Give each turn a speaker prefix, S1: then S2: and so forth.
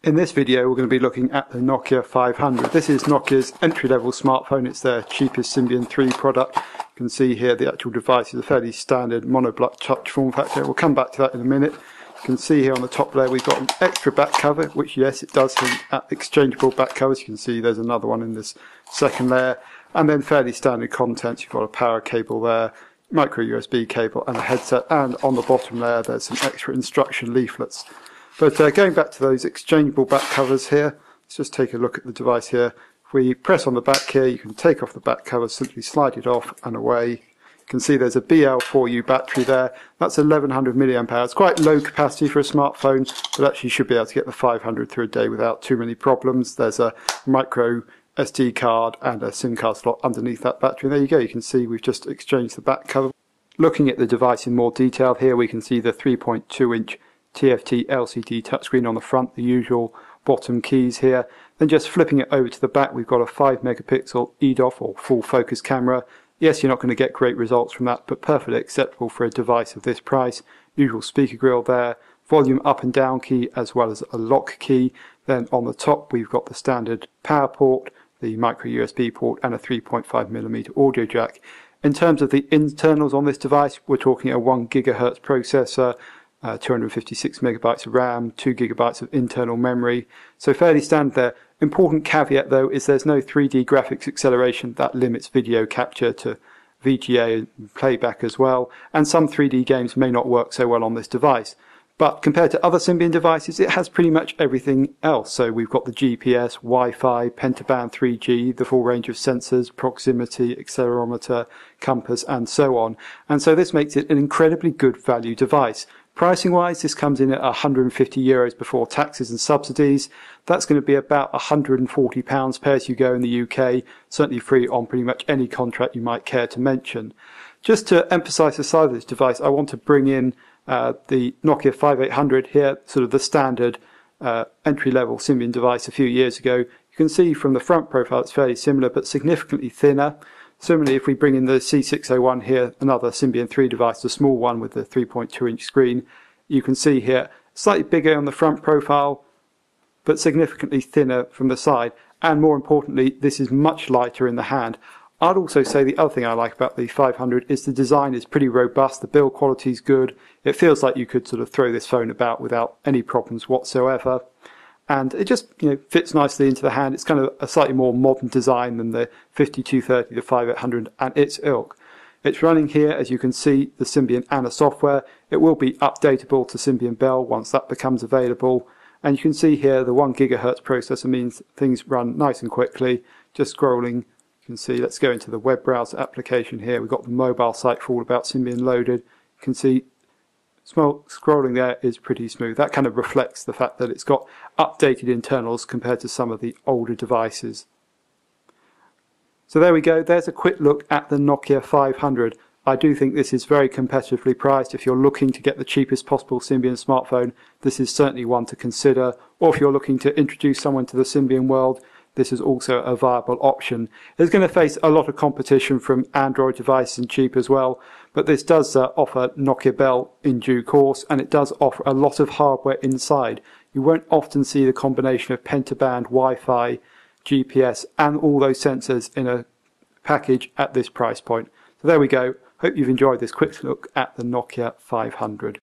S1: In this video we're going to be looking at the Nokia 500. This is Nokia's entry-level smartphone. It's their cheapest Symbian 3 product. You can see here the actual device is a fairly standard monoblock touch form factor. We'll come back to that in a minute. You can see here on the top layer we've got an extra back cover, which yes, it does hint at exchangeable back covers. You can see there's another one in this second layer. And then fairly standard contents. You've got a power cable there, micro USB cable and a headset, and on the bottom layer there's some extra instruction leaflets. But going back to those exchangeable back covers here, let's just take a look at the device here. If we press on the back here, you can take off the back cover, simply slide it off and away. You can see there's a BL4U battery there. That's 1100 mAh. It's quite low capacity for a smartphone, but actually you should be able to get the 500 through a day without too many problems. There's a micro SD card and a SIM card slot underneath that battery. And there you go, you can see we've just exchanged the back cover. Looking at the device in more detail here, we can see the 3.2-inch TFT LCD touchscreen on the front, the usual bottom keys here. Then just flipping it over to the back, we've got a 5 megapixel EDOF or full focus camera. Yes, you're not going to get great results from that, but perfectly acceptable for a device of this price. Usual speaker grill there, volume up and down key as well as a lock key. Then on the top we've got the standard power port, the micro USB port and a 3.5mm audio jack. In terms of the internals on this device, we're talking a 1 GHz processor, 256 megabytes of RAM, 2 gigabytes of internal memory, so fairly standard there. Important caveat though is there's no 3D graphics acceleration. That limits video capture to VGA and playback as well, and some 3D games may not work so well on this device. But compared to other Symbian devices, it has pretty much everything else. So we've got the GPS, Wi-Fi, pentaband 3G, the full range of sensors, proximity, accelerometer, compass and so on. And so this makes it an incredibly good value device. Pricing wise, this comes in at €150 before taxes and subsidies. That's going to be about £140 pay as you go in the UK, certainly free on pretty much any contract you might care to mention. Just to emphasise the size of this device, I want to bring in the Nokia 5800 here, sort of the standard entry-level Symbian device a few years ago. You can see from the front profile it's fairly similar but significantly thinner. Similarly, if we bring in the C601 here, another Symbian 3 device, the small one with the 3.2-inch screen, you can see here slightly bigger on the front profile but significantly thinner from the side, and more importantly this is much lighter in the hand. I'd also say the other thing I like about the 500 is the design is pretty robust, the build quality is good. It feels like you could sort of throw this phone about without any problems whatsoever. And it just fits nicely into the hand. It's kind of a slightly more modern design than the 5230, the 5800 and its ilk. It's running here, as you can see, the Symbian ANA software. It will be updatable to Symbian Bell once that becomes available. And you can see here the 1 GHz processor means things run nice and quickly. Just scrolling, you can see, let's go into the web browser application here. We've got the mobile site for all about Symbian loaded. You can see scrolling there is pretty smooth. That kind of reflects the fact that it's got updated internals compared to some of the older devices. So there we go, there's a quick look at the Nokia 500. I do think this is very competitively priced. If you're looking to get the cheapest possible Symbian smartphone, this is certainly one to consider. Or if you're looking to introduce someone to the Symbian world, this is also a viable option. It's going to face a lot of competition from Android devices and cheap as well, but this does offer Nokia Bell in due course, and it does offer a lot of hardware inside. You won't often see the combination of pentaband, Wi-Fi, GPS and all those sensors in a package at this price point. So there we go. Hope you've enjoyed this quick look at the Nokia 500.